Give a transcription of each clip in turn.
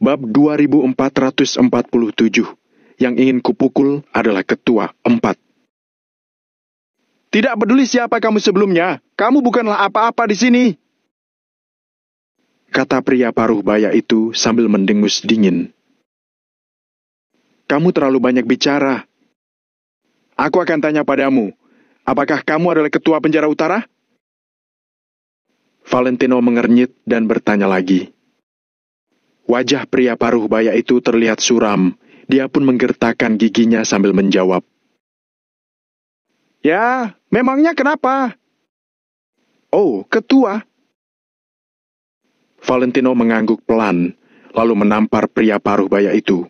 Bab 2447. Yang ingin kupukul adalah ketua 4. Tidak peduli siapa kamu sebelumnya, kamu bukanlah apa-apa di sini, kata pria paruh baya itu sambil mendengus dingin. Kamu terlalu banyak bicara. Aku akan tanya padamu, apakah kamu adalah ketua penjara utara? Valentino mengernyit dan bertanya lagi. Wajah pria paruh baya itu terlihat suram. Dia pun menggertakkan giginya sambil menjawab. Ya, memangnya kenapa? Oh, ketua. Valentino mengangguk pelan, lalu menampar pria paruh baya itu.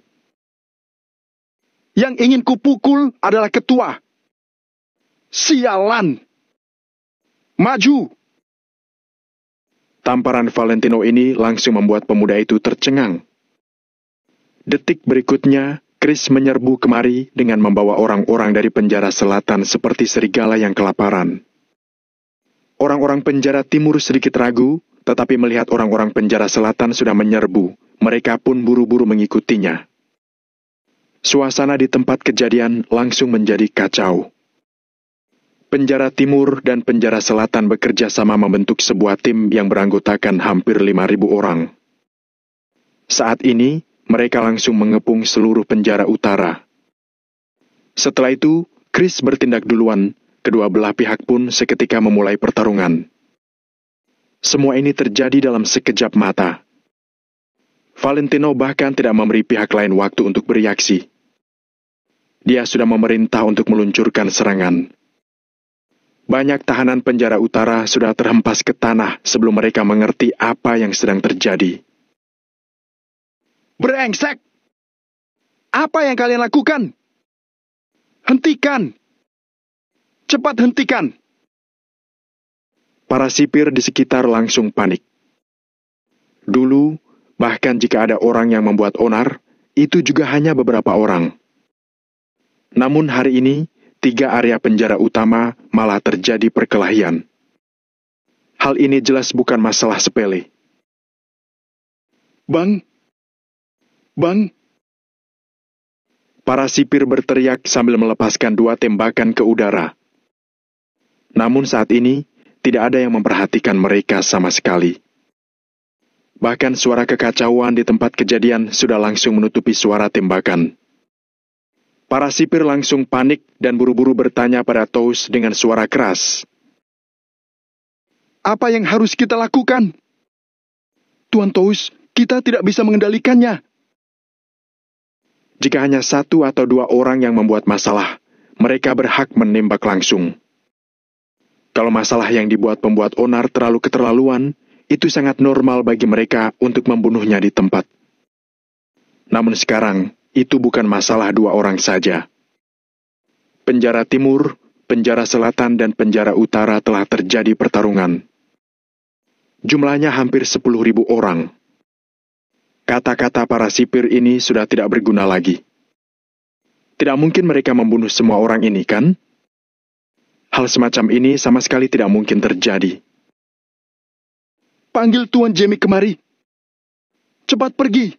Yang ingin kupukul adalah ketua. Sialan! Maju! Tamparan Valentino ini langsung membuat pemuda itu tercengang. Detik berikutnya, Chris menyerbu kemari dengan membawa orang-orang dari penjara selatan seperti serigala yang kelaparan. Orang-orang penjara timur sedikit ragu, tetapi melihat orang-orang penjara selatan sudah menyerbu, mereka pun buru-buru mengikutinya. Suasana di tempat kejadian langsung menjadi kacau. Penjara timur dan penjara selatan bekerja sama membentuk sebuah tim yang beranggotakan hampir 5.000 orang. Saat ini, mereka langsung mengepung seluruh penjara utara. Setelah itu, Chris bertindak duluan, kedua belah pihak pun seketika memulai pertarungan. Semua ini terjadi dalam sekejap mata. Valentino bahkan tidak memberi pihak lain waktu untuk bereaksi. Dia sudah memerintah untuk meluncurkan serangan. Banyak tahanan penjara utara sudah terhempas ke tanah sebelum mereka mengerti apa yang sedang terjadi. Brengsek! Apa yang kalian lakukan? Hentikan! Cepat hentikan! Para sipir di sekitar langsung panik. Dulu, bahkan jika ada orang yang membuat onar, itu juga hanya beberapa orang. Namun hari ini, 3 area penjara utama malah terjadi perkelahian. Hal ini jelas bukan masalah sepele. Bang! Bang! Para sipir berteriak sambil melepaskan 2 tembakan ke udara. Namun saat ini, tidak ada yang memperhatikan mereka sama sekali. Bahkan suara kekacauan di tempat kejadian sudah langsung menutupi suara tembakan. Para sipir langsung panik dan buru-buru bertanya pada Tous dengan suara keras. Apa yang harus kita lakukan? Tuan Tous, kita tidak bisa mengendalikannya. Jika hanya 1 atau 2 orang yang membuat masalah, mereka berhak menembak langsung. Kalau masalah yang dibuat pembuat onar terlalu keterlaluan, itu sangat normal bagi mereka untuk membunuhnya di tempat. Namun sekarang, itu bukan masalah 2 orang saja. Penjara timur, penjara selatan, dan penjara utara telah terjadi pertarungan. Jumlahnya hampir 10.000 orang. Kata-kata para sipir ini sudah tidak berguna lagi. Tidak mungkin mereka membunuh semua orang ini, kan? Hal semacam ini sama sekali tidak mungkin terjadi. Panggil Tuan Jamie kemari. Cepat pergi.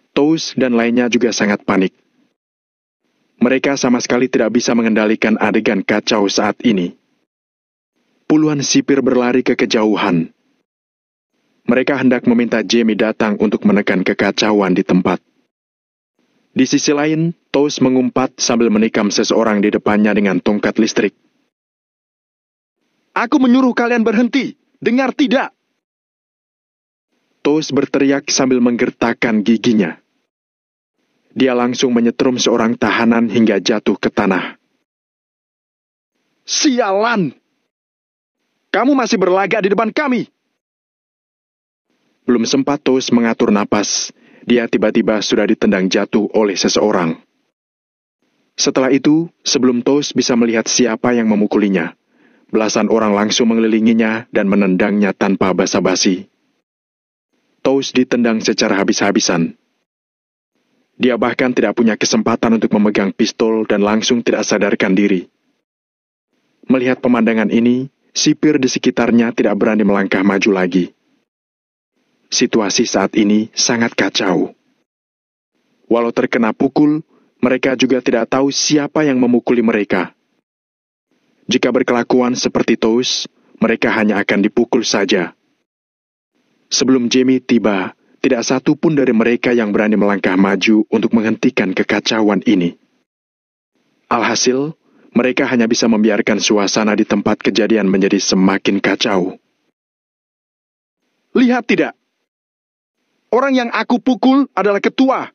Tous dan lainnya juga sangat panik. Mereka sama sekali tidak bisa mengendalikan adegan kacau saat ini. Puluhan sipir berlari ke kejauhan. Mereka hendak meminta Jamie datang untuk menekan kekacauan di tempat. Di sisi lain, Tous mengumpat sambil menikam seseorang di depannya dengan tongkat listrik. Aku menyuruh kalian berhenti, dengar tidak? Tous berteriak sambil menggertakkan giginya. Dia langsung menyetrum seorang tahanan hingga jatuh ke tanah. Sialan! Kamu masih berlagak di depan kami! Belum sempat Tous mengatur napas, dia tiba-tiba sudah ditendang jatuh oleh seseorang. Setelah itu, sebelum Tous bisa melihat siapa yang memukulinya, belasan orang langsung mengelilinginya dan menendangnya tanpa basa-basi. Tous ditendang secara habis-habisan. Dia bahkan tidak punya kesempatan untuk memegang pistol dan langsung tidak sadarkan diri. Melihat pemandangan ini, sipir di sekitarnya tidak berani melangkah maju lagi. situasi saat ini sangat kacau. Walau terkena pukul, mereka juga tidak tahu siapa yang memukuli mereka. Jika berkelakuan seperti Tous, mereka hanya akan dipukul saja. Sebelum Jamie tiba, tidak satu pun dari mereka yang berani melangkah maju untuk menghentikan kekacauan ini. Alhasil, mereka hanya bisa membiarkan suasana di tempat kejadian menjadi semakin kacau. Lihat tidak? Orang yang aku pukul adalah ketua.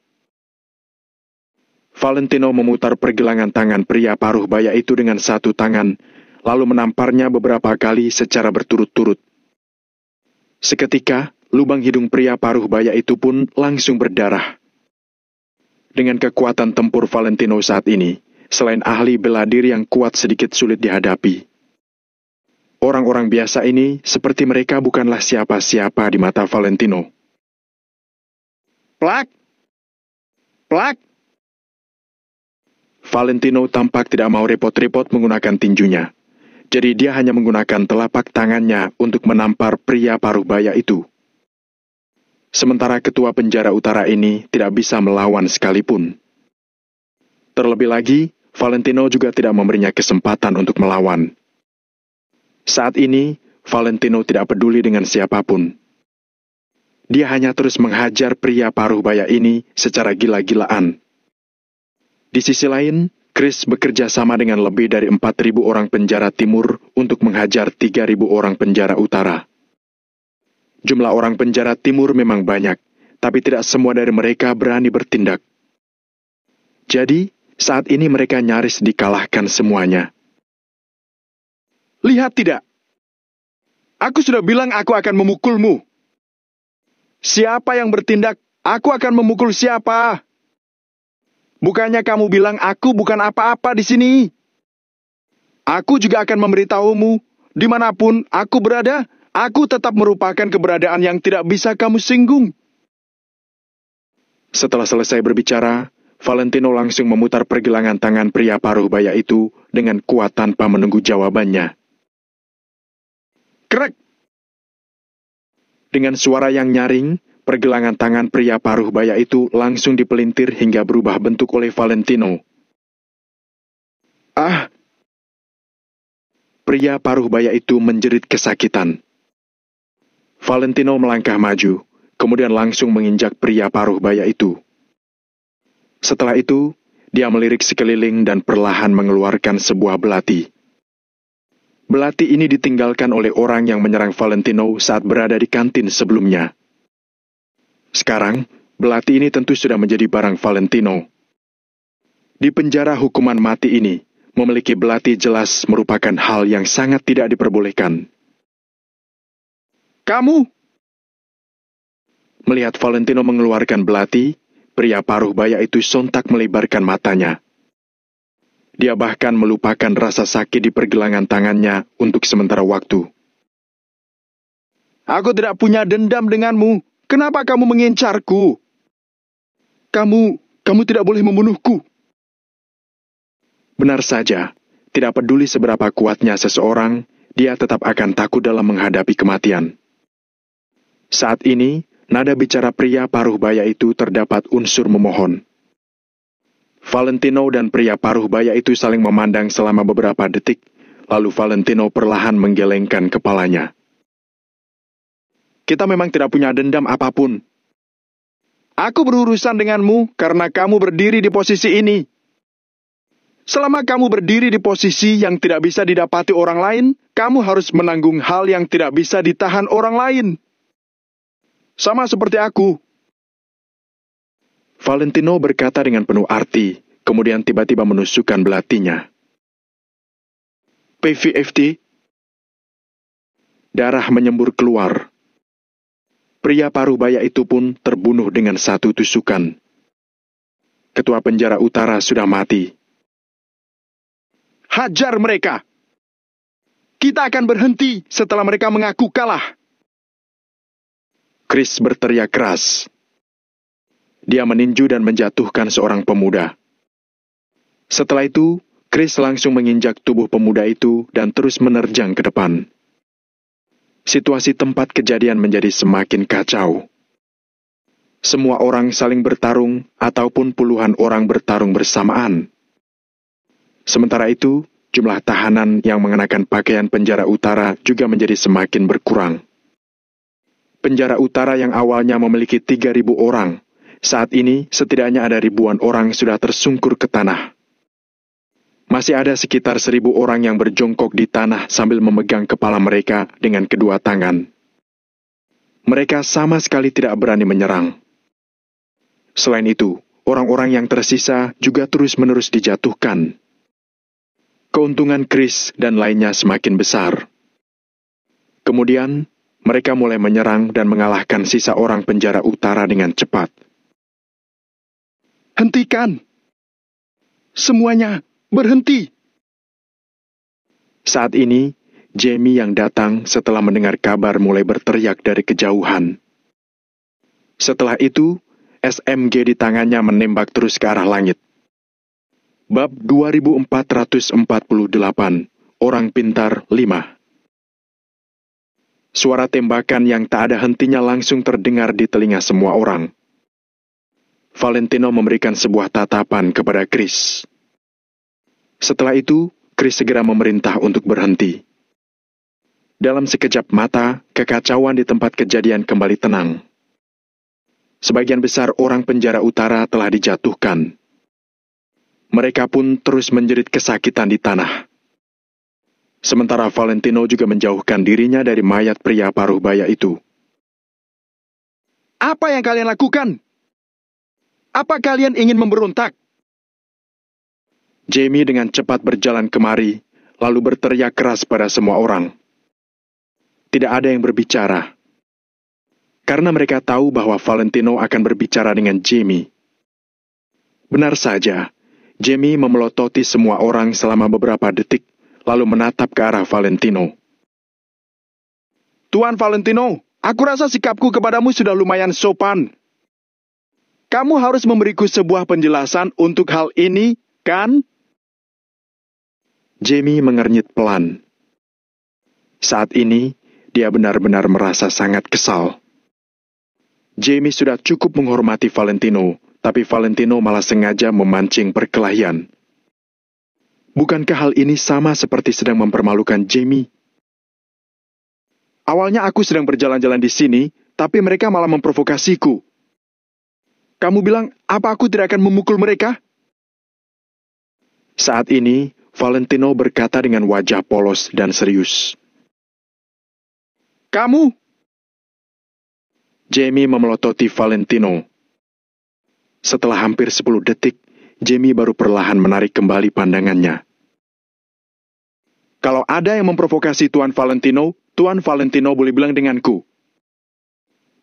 Valentino memutar pergelangan tangan pria paruh baya itu dengan satu tangan, lalu menamparnya beberapa kali secara berturut-turut. Seketika, lubang hidung pria paruh baya itu pun langsung berdarah. Dengan kekuatan tempur Valentino saat ini, selain ahli bela diri yang kuat sedikit sulit dihadapi. Orang-orang biasa ini seperti mereka bukanlah siapa-siapa di mata Valentino. Plak! Plak! Valentino tampak tidak mau repot-repot menggunakan tinjunya. Jadi dia hanya menggunakan telapak tangannya untuk menampar pria paruh baya itu. Sementara ketua penjara utara ini tidak bisa melawan sekalipun. Terlebih lagi, Valentino juga tidak memberinya kesempatan untuk melawan. Saat ini, Valentino tidak peduli dengan siapapun. Dia hanya terus menghajar pria paruh baya ini secara gila-gilaan. Di sisi lain, Chris bekerja sama dengan lebih dari 4.000 orang penjara timur untuk menghajar 3.000 orang penjara utara. Jumlah orang penjara timur memang banyak, tapi tidak semua dari mereka berani bertindak. Jadi, saat ini mereka nyaris dikalahkan semuanya. Lihat tidak? Aku sudah bilang aku akan memukulmu. Siapa yang bertindak, aku akan memukul siapa. Bukannya kamu bilang aku bukan apa-apa di sini. Aku juga akan memberitahumu, dimanapun aku berada, aku tetap merupakan keberadaan yang tidak bisa kamu singgung. Setelah selesai berbicara, Valentino langsung memutar pergelangan tangan pria paruh baya itu dengan kuat tanpa menunggu jawabannya. Krek! Dengan suara yang nyaring, pergelangan tangan pria paruh baya itu langsung dipelintir hingga berubah bentuk oleh Valentino. Ah! Pria paruh baya itu menjerit kesakitan. Valentino melangkah maju, kemudian langsung menginjak pria paruh baya itu. Setelah itu, dia melirik sekeliling dan perlahan mengeluarkan sebuah belati. Belati ini ditinggalkan oleh orang yang menyerang Valentino saat berada di kantin sebelumnya. Sekarang, belati ini tentu sudah menjadi barang Valentino. Di penjara hukuman mati ini, memiliki belati jelas merupakan hal yang sangat tidak diperbolehkan. Kamu! Melihat Valentino mengeluarkan belati, pria paruh baya itu sontak melebarkan matanya. Dia bahkan melupakan rasa sakit di pergelangan tangannya untuk sementara waktu. Aku tidak punya dendam denganmu. Kenapa kamu mengincarku? Kamu tidak boleh membunuhku. Benar saja, tidak peduli seberapa kuatnya seseorang, dia tetap akan takut dalam menghadapi kematian. Saat ini, nada bicara pria paruh baya itu terdapat unsur memohon. Valentino dan pria paruh baya itu saling memandang selama beberapa detik, lalu Valentino perlahan menggelengkan kepalanya. Kita memang tidak punya dendam apapun. Aku berurusan denganmu karena kamu berdiri di posisi ini. Selama kamu berdiri di posisi yang tidak bisa didapati orang lain, kamu harus menanggung hal yang tidak bisa ditahan orang lain. Sama seperti aku. Valentino berkata dengan penuh arti, kemudian tiba-tiba menusukkan belatinya. PVFT. Darah menyembur keluar. Pria paruh baya itu pun terbunuh dengan satu tusukan. Ketua penjara utara sudah mati. Hajar mereka! Kita akan berhenti setelah mereka mengaku kalah. Chris berteriak keras. Dia meninju dan menjatuhkan seorang pemuda. Setelah itu, Chris langsung menginjak tubuh pemuda itu dan terus menerjang ke depan. Situasi tempat kejadian menjadi semakin kacau. Semua orang saling bertarung ataupun puluhan orang bertarung bersamaan. Sementara itu, jumlah tahanan yang mengenakan pakaian penjara utara juga menjadi semakin berkurang. Penjara utara yang awalnya memiliki 3.000 orang, saat ini setidaknya ada ribuan orang sudah tersungkur ke tanah. Masih ada sekitar 1.000 orang yang berjongkok di tanah sambil memegang kepala mereka dengan kedua tangan. Mereka sama sekali tidak berani menyerang. Selain itu, orang-orang yang tersisa juga terus-menerus dijatuhkan. Keuntungan Chris dan lainnya semakin besar. Kemudian, mereka mulai menyerang dan mengalahkan sisa orang penjara utara dengan cepat. Hentikan! Semuanya, berhenti! Saat ini, Jamie yang datang setelah mendengar kabar mulai berteriak dari kejauhan. Setelah itu, SMG di tangannya menembak terus ke arah langit. Bab 2448, Orang Pintar 5. Suara tembakan yang tak ada hentinya langsung terdengar di telinga semua orang. Valentino memberikan sebuah tatapan kepada Chris. Setelah itu, Chris segera memerintah untuk berhenti. Dalam sekejap mata, kekacauan di tempat kejadian kembali tenang. Sebagian besar orang penjara utara telah dijatuhkan. Mereka pun terus menjerit kesakitan di tanah. Sementara Valentino juga menjauhkan dirinya dari mayat pria paruh baya itu. Apa yang kalian lakukan? Apa kalian ingin memberontak? Jamie dengan cepat berjalan kemari, lalu berteriak keras pada semua orang. Tidak ada yang berbicara. Karena mereka tahu bahwa Valentino akan berbicara dengan Jamie. Benar saja, Jamie memelototi semua orang selama beberapa detik, lalu menatap ke arah Valentino. Tuan Valentino, aku rasa sikapku kepadamu sudah lumayan sopan. Kamu harus memberiku sebuah penjelasan untuk hal ini, kan? Jamie mengernyit pelan. Saat ini, dia benar-benar merasa sangat kesal. Jamie sudah cukup menghormati Valentino, tapi Valentino malah sengaja memancing perkelahian. Bukankah hal ini sama seperti sedang mempermalukan Jamie? Awalnya aku sedang berjalan-jalan di sini, tapi mereka malah memprovokasiku. Kamu bilang, apa aku tidak akan memukul mereka? Saat ini, Valentino berkata dengan wajah polos dan serius. Kamu? Jamie memelototi Valentino. Setelah hampir 10 detik, Jamie baru perlahan menarik kembali pandangannya. Kalau ada yang memprovokasi Tuan Valentino boleh bilang denganku.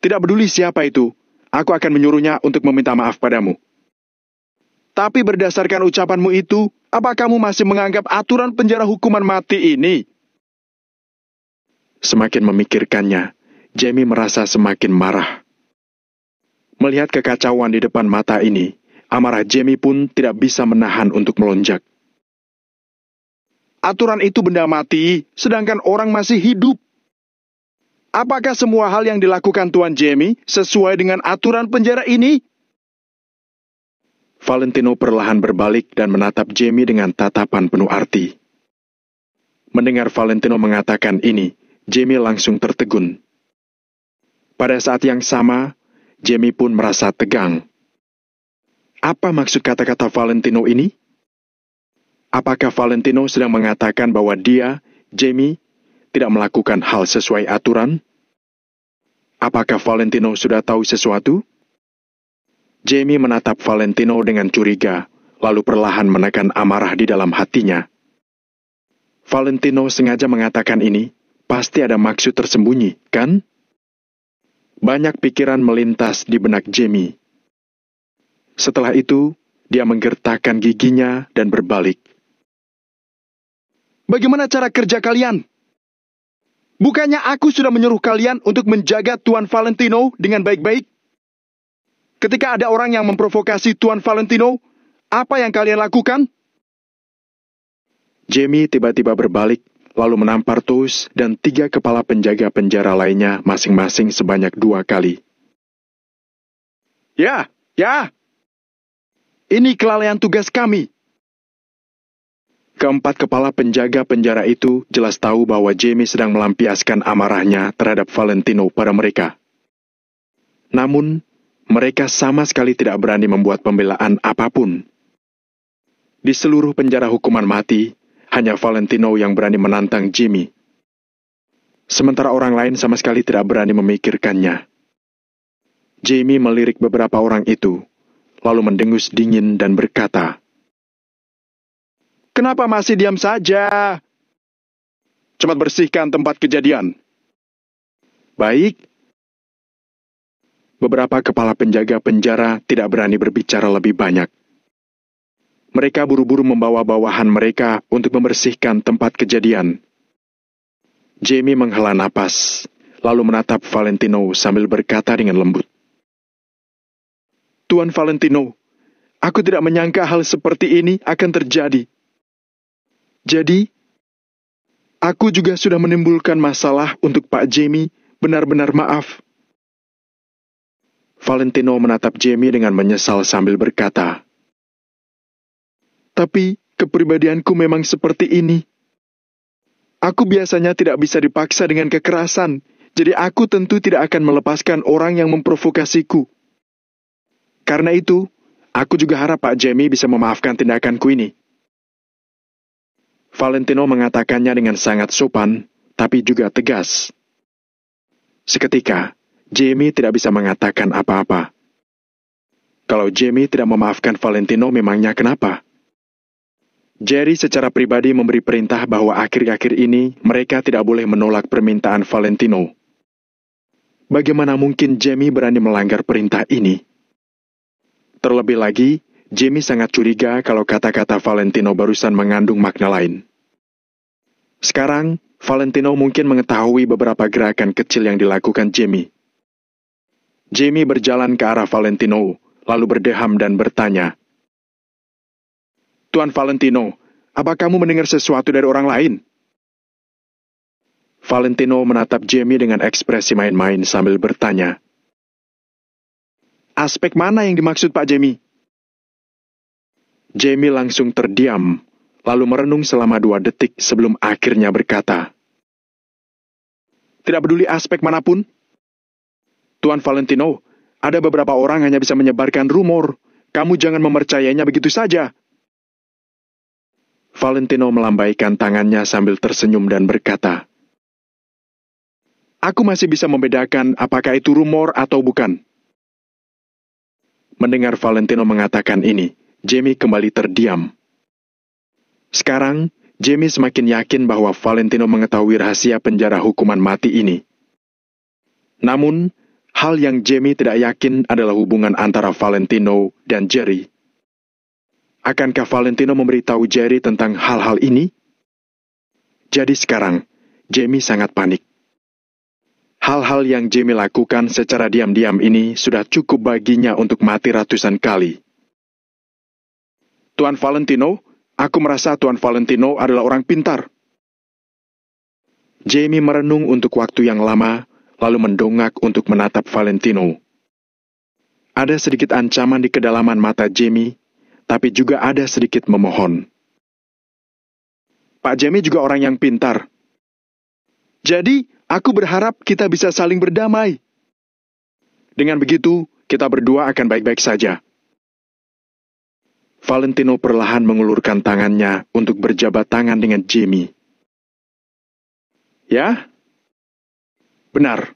Tidak peduli siapa itu, aku akan menyuruhnya untuk meminta maaf padamu. Tapi berdasarkan ucapanmu itu, apa kamu masih menganggap aturan penjara hukuman mati ini? Semakin memikirkannya, Jamie merasa semakin marah. Melihat kekacauan di depan mata ini, amarah Jamie pun tidak bisa menahan untuk melonjak. Aturan itu benda mati, sedangkan orang masih hidup. Apakah semua hal yang dilakukan Tuan Jamie sesuai dengan aturan penjara ini? Valentino perlahan berbalik dan menatap Jamie dengan tatapan penuh arti. Mendengar Valentino mengatakan ini, Jamie langsung tertegun. Pada saat yang sama, Jamie pun merasa tegang. Apa maksud kata-kata Valentino ini? Apakah Valentino sedang mengatakan bahwa dia, Jamie, tidak melakukan hal sesuai aturan? Apakah Valentino sudah tahu sesuatu? Jamie menatap Valentino dengan curiga, lalu perlahan menekan amarah di dalam hatinya. Valentino sengaja mengatakan ini, pasti ada maksud tersembunyi, kan? Banyak pikiran melintas di benak Jamie. Setelah itu, dia menggertakkan giginya dan berbalik. Bagaimana cara kerja kalian? Bukannya aku sudah menyuruh kalian untuk menjaga Tuan Valentino dengan baik-baik? Ketika ada orang yang memprovokasi Tuan Valentino, apa yang kalian lakukan? Jamie tiba-tiba berbalik, lalu menampar Tous dan 3 kepala penjaga penjara lainnya masing-masing sebanyak 2 kali. Ya, ya! Ini kelalaian tugas kami. Keempat kepala penjaga penjara itu jelas tahu bahwa Jamie sedang melampiaskan amarahnya terhadap Valentino pada mereka. Namun, mereka sama sekali tidak berani membuat pembelaan apapun. Di seluruh penjara hukuman mati, hanya Valentino yang berani menantang Jamie. Sementara orang lain sama sekali tidak berani memikirkannya. Jamie melirik beberapa orang itu, lalu mendengus dingin dan berkata, Kenapa masih diam saja? Cepat bersihkan tempat kejadian. Baik. Beberapa kepala penjaga penjara tidak berani berbicara lebih banyak. Mereka buru-buru membawa bawahan mereka untuk membersihkan tempat kejadian. Jamie menghela napas, lalu menatap Valentino sambil berkata dengan lembut. Tuan Valentino, aku tidak menyangka hal seperti ini akan terjadi. Jadi, aku juga sudah menimbulkan masalah untuk Pak Jamie, benar-benar maaf. Valentino menatap Jamie dengan menyesal sambil berkata, Tapi kepribadianku memang seperti ini. Aku biasanya tidak bisa dipaksa dengan kekerasan, jadi aku tentu tidak akan melepaskan orang yang memprovokasiku. Karena itu, aku juga harap Pak Jamie bisa memaafkan tindakanku ini. Valentino mengatakannya dengan sangat sopan, tapi juga tegas. Seketika, Jamie tidak bisa mengatakan apa-apa. Kalau Jamie tidak memaafkan Valentino, memangnya kenapa? Jerry secara pribadi memberi perintah bahwa akhir-akhir ini mereka tidak boleh menolak permintaan Valentino. Bagaimana mungkin Jamie berani melanggar perintah ini? Terlebih lagi, Jamie sangat curiga kalau kata-kata Valentino barusan mengandung makna lain. Sekarang, Valentino mungkin mengetahui beberapa gerakan kecil yang dilakukan Jamie. Jamie berjalan ke arah Valentino, lalu berdeham dan bertanya, Tuan Valentino, apa kamu mendengar sesuatu dari orang lain? Valentino menatap Jamie dengan ekspresi main-main sambil bertanya, Aspek mana yang dimaksud Pak Jamie? Jamie langsung terdiam, lalu merenung selama 2 detik sebelum akhirnya berkata, Tidak peduli aspek manapun. Tuan Valentino, ada beberapa orang hanya bisa menyebarkan rumor. Kamu jangan mempercayainya begitu saja. Valentino melambaikan tangannya sambil tersenyum dan berkata, Aku masih bisa membedakan apakah itu rumor atau bukan. Mendengar Valentino mengatakan ini, Jamie kembali terdiam. Sekarang, Jamie semakin yakin bahwa Valentino mengetahui rahasia penjara hukuman mati ini. Namun, hal yang Jamie tidak yakin adalah hubungan antara Valentino dan Jerry. Akankah Valentino memberitahu Jerry tentang hal-hal ini? Jadi sekarang, Jamie sangat panik. Hal-hal yang Jamie lakukan secara diam-diam ini sudah cukup baginya untuk mati ratusan kali. Tuan Valentino, aku merasa Tuan Valentino adalah orang pintar. Jamie merenung untuk waktu yang lama, lalu mendongak untuk menatap Valentino. Ada sedikit ancaman di kedalaman mata Jamie, tapi juga ada sedikit memohon. Pak Jamie juga orang yang pintar. Jadi, aku berharap kita bisa saling berdamai. Dengan begitu, kita berdua akan baik-baik saja. Valentino perlahan mengulurkan tangannya untuk berjabat tangan dengan Jamie. Ya? Benar.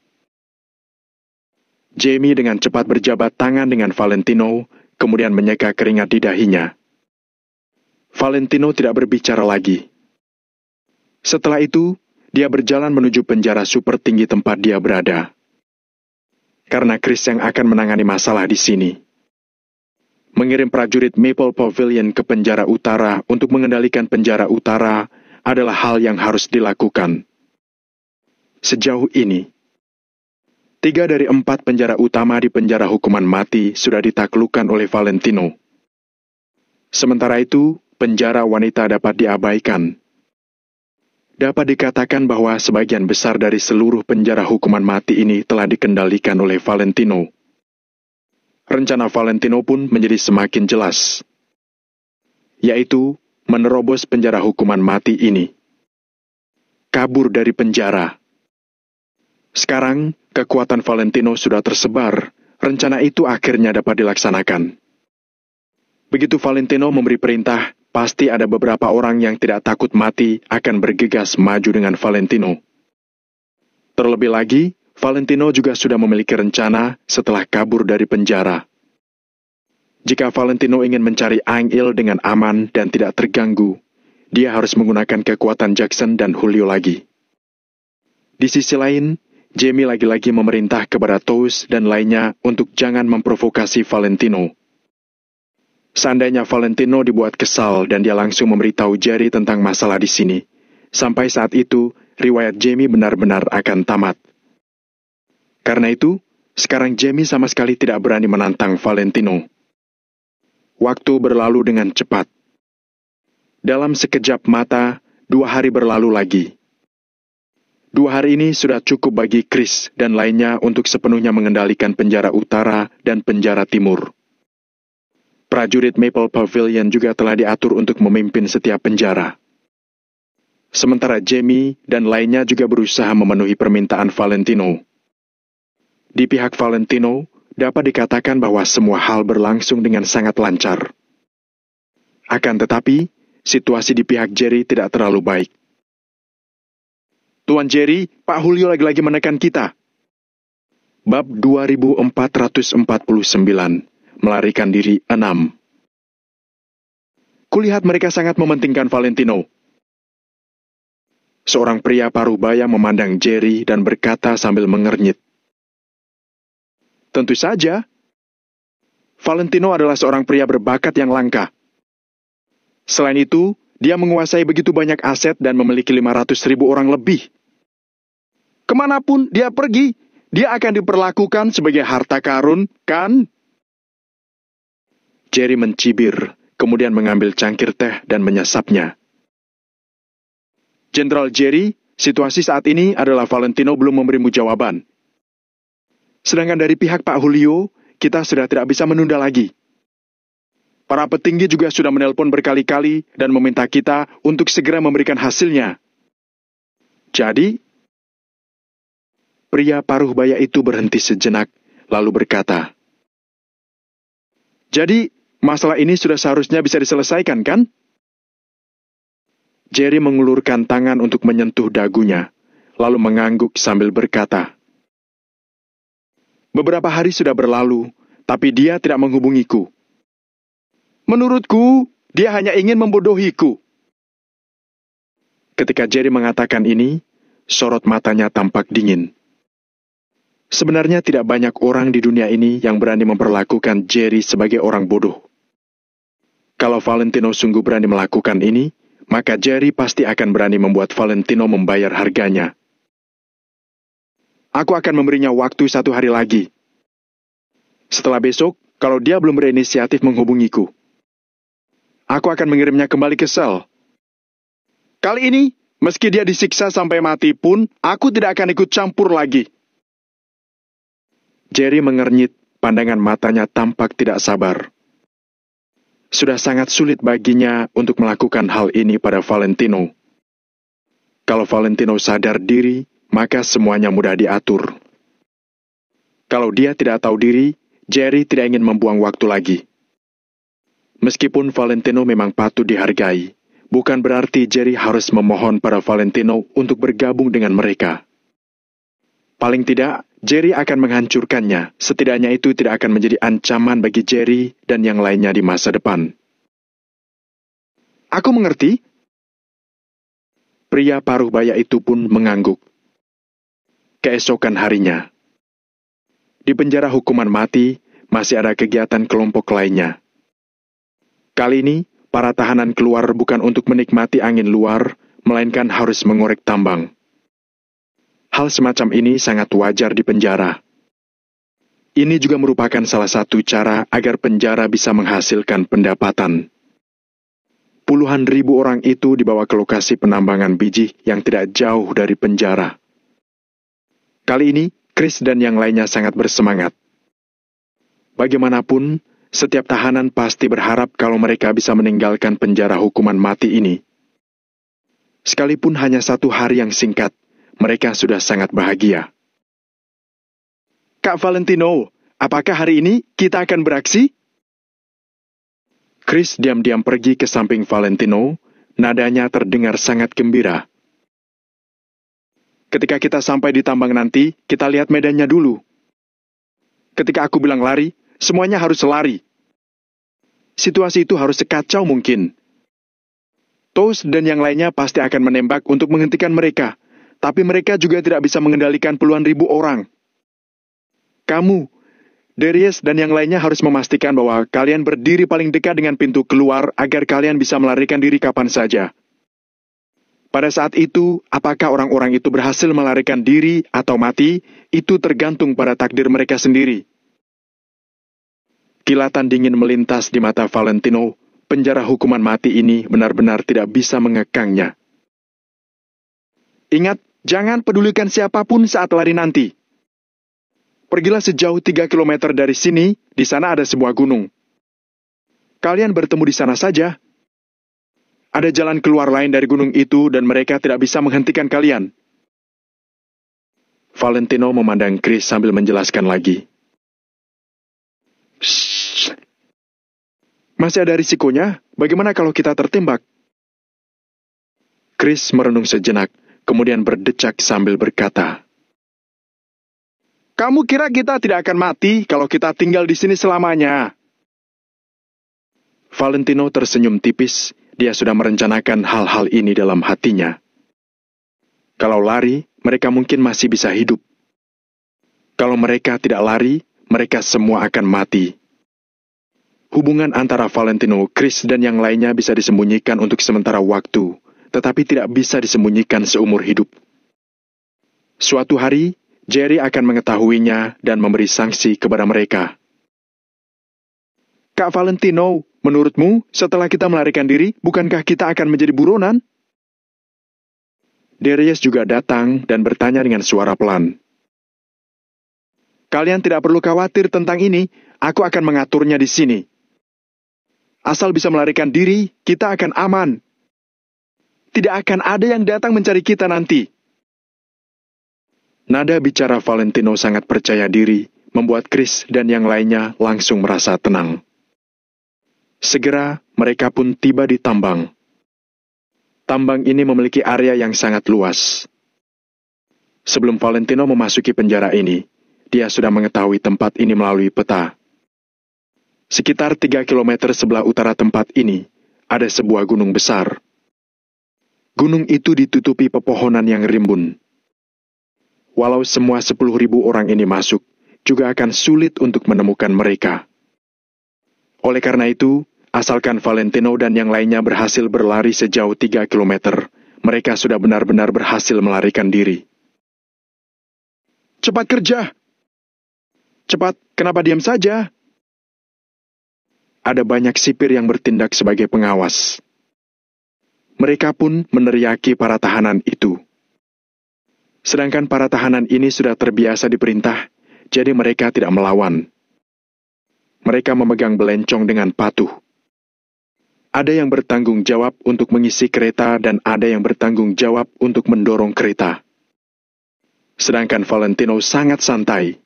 Jamie dengan cepat berjabat tangan dengan Valentino, kemudian menyeka keringat di dahinya. Valentino tidak berbicara lagi. Setelah itu, dia berjalan menuju penjara super tinggi tempat dia berada. Karena Chris yang akan menangani masalah di sini. Mengirim prajurit Maple Pavilion ke penjara utara untuk mengendalikan penjara utara adalah hal yang harus dilakukan. Sejauh ini, 3 dari 4 penjara utama di penjara hukuman mati sudah ditaklukkan oleh Valentino. Sementara itu, penjara wanita dapat diabaikan. dapat dikatakan bahwa sebagian besar dari seluruh penjara hukuman mati ini telah dikendalikan oleh Valentino. Rencana Valentino pun menjadi semakin jelas, yaitu menerobos penjara hukuman mati ini. Kabur dari penjara. Sekarang, kekuatan Valentino sudah tersebar, rencana itu akhirnya dapat dilaksanakan. Begitu Valentino memberi perintah, pasti ada beberapa orang yang tidak takut mati akan bergegas maju dengan Valentino. Terlebih lagi, Valentino juga sudah memiliki rencana setelah kabur dari penjara. Jika Valentino ingin mencari Aang-il dengan aman dan tidak terganggu, dia harus menggunakan kekuatan Jackson dan Julio lagi. Di sisi lain, Jamie lagi-lagi memerintah kepada Tous dan lainnya untuk jangan memprovokasi Valentino. Seandainya Valentino dibuat kesal dan dia langsung memberitahu Jerry tentang masalah di sini, sampai saat itu, riwayat Jamie benar-benar akan tamat. Karena itu, sekarang Jamie sama sekali tidak berani menantang Valentino. Waktu berlalu dengan cepat. Dalam sekejap mata, 2 hari berlalu lagi. 2 hari ini sudah cukup bagi Chris dan lainnya untuk sepenuhnya mengendalikan penjara utara dan penjara timur. Prajurit Maple Pavilion juga telah diatur untuk memimpin setiap penjara. Sementara Jamie dan lainnya juga berusaha memenuhi permintaan Valentino. Di pihak Valentino, dapat dikatakan bahwa semua hal berlangsung dengan sangat lancar. Akan tetapi, situasi di pihak Jerry tidak terlalu baik. Tuan Jerry, Pak Julio lagi-lagi menekan kita. Bab 2449, melarikan diri 6. Kulihat mereka sangat mementingkan Valentino. Seorang pria parubaya memandang Jerry dan berkata sambil mengernyit. Tentu saja, Valentino adalah seorang pria berbakat yang langka. Selain itu, dia menguasai begitu banyak aset dan memiliki 500.000 orang lebih. Kemanapun dia pergi, dia akan diperlakukan sebagai harta karun, kan? Jerry mencibir, kemudian mengambil cangkir teh dan menyesapnya. Jenderal Jerry, situasi saat ini adalah Valentino belum memberimu jawaban. Sedangkan dari pihak Pak Julio, kita sudah tidak bisa menunda lagi. Para petinggi juga sudah menelpon berkali-kali dan meminta kita untuk segera memberikan hasilnya. Jadi, pria paruh baya itu berhenti sejenak, lalu berkata, jadi, masalah ini sudah seharusnya bisa diselesaikan, kan? Jerry mengulurkan tangan untuk menyentuh dagunya, lalu mengangguk sambil berkata, beberapa hari sudah berlalu, tapi dia tidak menghubungiku. Menurutku, dia hanya ingin membodohiku. Ketika Jerry mengatakan ini, sorot matanya tampak dingin. Sebenarnya tidak banyak orang di dunia ini yang berani memperlakukan Jerry sebagai orang bodoh. Kalau Valentino sungguh berani melakukan ini, maka Jerry pasti akan berani membuat Valentino membayar harganya. Aku akan memberinya waktu 1 hari lagi. Setelah besok, kalau dia belum berinisiatif menghubungiku, aku akan mengirimnya kembali ke sel. Kali ini, meski dia disiksa sampai mati pun, aku tidak akan ikut campur lagi. Jerry mengernyit, pandangan matanya tampak tidak sabar. Sudah sangat sulit baginya untuk melakukan hal ini pada Valentino. Kalau Valentino sadar diri, maka semuanya mudah diatur. Kalau dia tidak tahu diri, Jerry tidak ingin membuang waktu lagi. Meskipun Valentino memang patut dihargai, bukan berarti Jerry harus memohon pada Valentino untuk bergabung dengan mereka. Paling tidak, Jerry akan menghancurkannya, setidaknya itu tidak akan menjadi ancaman bagi Jerry dan yang lainnya di masa depan. Aku mengerti. Pria paruh baya itu pun mengangguk. Keesokan harinya, di penjara hukuman mati, masih ada kegiatan kelompok lainnya. Kali ini, para tahanan keluar bukan untuk menikmati angin luar, melainkan harus mengorek tambang. Hal semacam ini sangat wajar di penjara. Ini juga merupakan salah satu cara agar penjara bisa menghasilkan pendapatan. puluhan ribu orang itu dibawa ke lokasi penambangan biji yang tidak jauh dari penjara. Kali ini, Chris dan yang lainnya sangat bersemangat. Bagaimanapun, setiap tahanan pasti berharap kalau mereka bisa meninggalkan penjara hukuman mati ini. Sekalipun hanya 1 hari yang singkat, mereka sudah sangat bahagia. Kak Valentino, apakah hari ini kita akan beraksi? Chris diam-diam pergi ke samping Valentino, nadanya terdengar sangat gembira. Ketika kita sampai di tambang nanti, kita lihat medannya dulu. Ketika aku bilang lari, semuanya harus lari. Situasi itu harus sekacau mungkin. Toast dan yang lainnya pasti akan menembak untuk menghentikan mereka, tapi mereka juga tidak bisa mengendalikan puluhan ribu orang. Kamu, Darius dan yang lainnya harus memastikan bahwa kalian berdiri paling dekat dengan pintu keluar agar kalian bisa melarikan diri kapan saja. Pada saat itu, apakah orang-orang itu berhasil melarikan diri atau mati, itu tergantung pada takdir mereka sendiri. Kilatan dingin melintas di mata Valentino. Penjara hukuman mati ini benar-benar tidak bisa mengekangnya. Ingat, jangan pedulikan siapapun saat lari nanti. Pergilah sejauh 3 kilometer dari sini, di sana ada sebuah gunung. Kalian bertemu di sana saja. Ada jalan keluar lain dari gunung itu dan mereka tidak bisa menghentikan kalian. Valentino memandang Chris sambil menjelaskan lagi. Shh. Masih ada risikonya, bagaimana kalau kita tertembak? Chris merenung sejenak, kemudian berdecak sambil berkata, Kamu kira kita tidak akan mati kalau kita tinggal di sini selamanya? Valentino tersenyum tipis, dia sudah merencanakan hal-hal ini dalam hatinya. Kalau lari, mereka mungkin masih bisa hidup. Kalau mereka tidak lari, mereka semua akan mati. Hubungan antara Valentino, Chris, dan yang lainnya bisa disembunyikan untuk sementara waktu, tetapi tidak bisa disembunyikan seumur hidup. Suatu hari, Jerry akan mengetahuinya dan memberi sanksi kepada mereka. Kak Valentino, menurutmu setelah kita melarikan diri, bukankah kita akan menjadi buronan? Darius juga datang dan bertanya dengan suara pelan. Kalian tidak perlu khawatir tentang ini, aku akan mengaturnya di sini. Asal bisa melarikan diri, kita akan aman. Tidak akan ada yang datang mencari kita nanti. Nada bicara Valentino sangat percaya diri, membuat Chris dan yang lainnya langsung merasa tenang. Segera, mereka pun tiba di tambang. Tambang ini memiliki area yang sangat luas. Sebelum Valentino memasuki penjara ini, dia sudah mengetahui tempat ini melalui peta. Sekitar 3 kilometer sebelah utara tempat ini, ada sebuah gunung besar. Gunung itu ditutupi pepohonan yang rimbun. Walau semua 10.000 orang ini masuk, juga akan sulit untuk menemukan mereka. Oleh karena itu, asalkan Valentino dan yang lainnya berhasil berlari sejauh 3 kilometer, mereka sudah benar-benar berhasil melarikan diri. Cepat kerja! Cepat, kenapa diam saja? Ada banyak sipir yang bertindak sebagai pengawas. Mereka pun meneriaki para tahanan itu. Sedangkan para tahanan ini sudah terbiasa diperintah, jadi mereka tidak melawan. Mereka memegang belencong dengan patuh. Ada yang bertanggung jawab untuk mengisi kereta dan ada yang bertanggung jawab untuk mendorong kereta. Sedangkan Valentino sangat santai.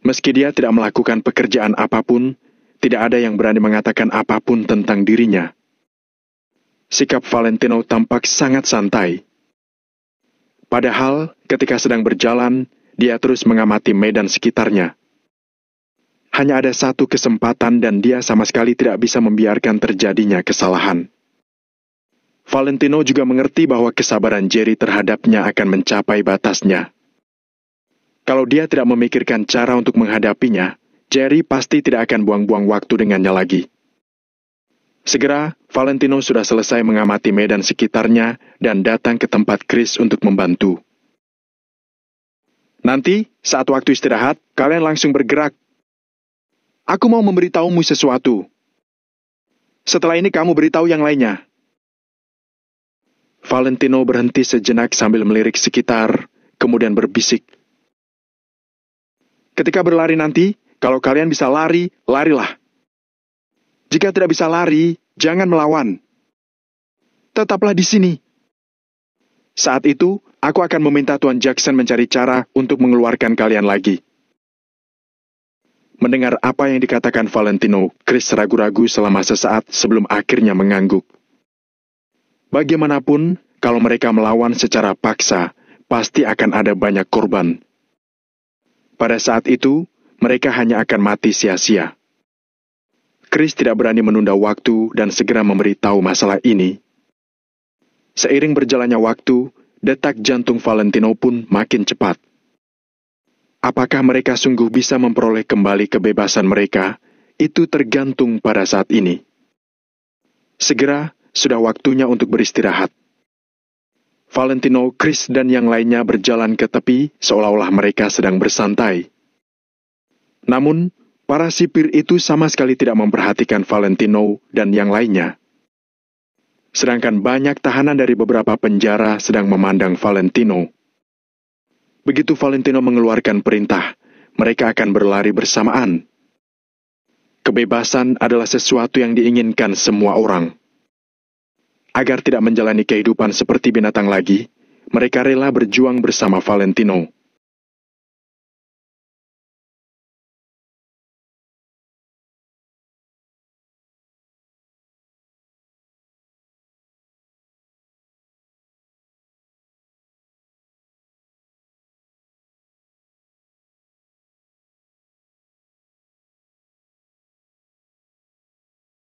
Meski dia tidak melakukan pekerjaan apapun, tidak ada yang berani mengatakan apapun tentang dirinya. Sikap Valentino tampak sangat santai. Padahal, ketika sedang berjalan, dia terus mengamati medan sekitarnya. Hanya ada satu kesempatan dan dia sama sekali tidak bisa membiarkan terjadinya kesalahan. Valentino juga mengerti bahwa kesabaran Jerry terhadapnya akan mencapai batasnya. Kalau dia tidak memikirkan cara untuk menghadapinya, Jerry pasti tidak akan buang-buang waktu dengannya lagi. Segera, Valentino sudah selesai mengamati medan sekitarnya dan datang ke tempat Chris untuk membantu. Nanti, saat waktu istirahat, kalian langsung bergerak. Aku mau memberitahumu sesuatu. Setelah ini kamu beritahu yang lainnya. Valentino berhenti sejenak sambil melirik sekitar, kemudian berbisik. Ketika berlari nanti, kalau kalian bisa lari, larilah. Jika tidak bisa lari, jangan melawan. Tetaplah di sini. Saat itu, aku akan meminta Tuan Jackson mencari cara untuk mengeluarkan kalian lagi. Mendengar apa yang dikatakan Valentino, Chris ragu-ragu selama sesaat sebelum akhirnya mengangguk. Bagaimanapun, kalau mereka melawan secara paksa, pasti akan ada banyak korban. Pada saat itu, mereka hanya akan mati sia-sia. Chris tidak berani menunda waktu dan segera memberitahu masalah ini. Seiring berjalannya waktu, detak jantung Valentino pun makin cepat. Apakah mereka sungguh bisa memperoleh kembali kebebasan mereka? Itu tergantung pada saat ini. Segera, sudah waktunya untuk beristirahat. Valentino, Chris, dan yang lainnya berjalan ke tepi seolah-olah mereka sedang bersantai. Namun, para sipir itu sama sekali tidak memperhatikan Valentino dan yang lainnya. Sedangkan banyak tahanan dari beberapa penjara sedang memandang Valentino. Begitu Valentino mengeluarkan perintah, mereka akan berlari bersamaan. Kebebasan adalah sesuatu yang diinginkan semua orang. Agar tidak menjalani kehidupan seperti binatang lagi, mereka rela berjuang bersama Valentino.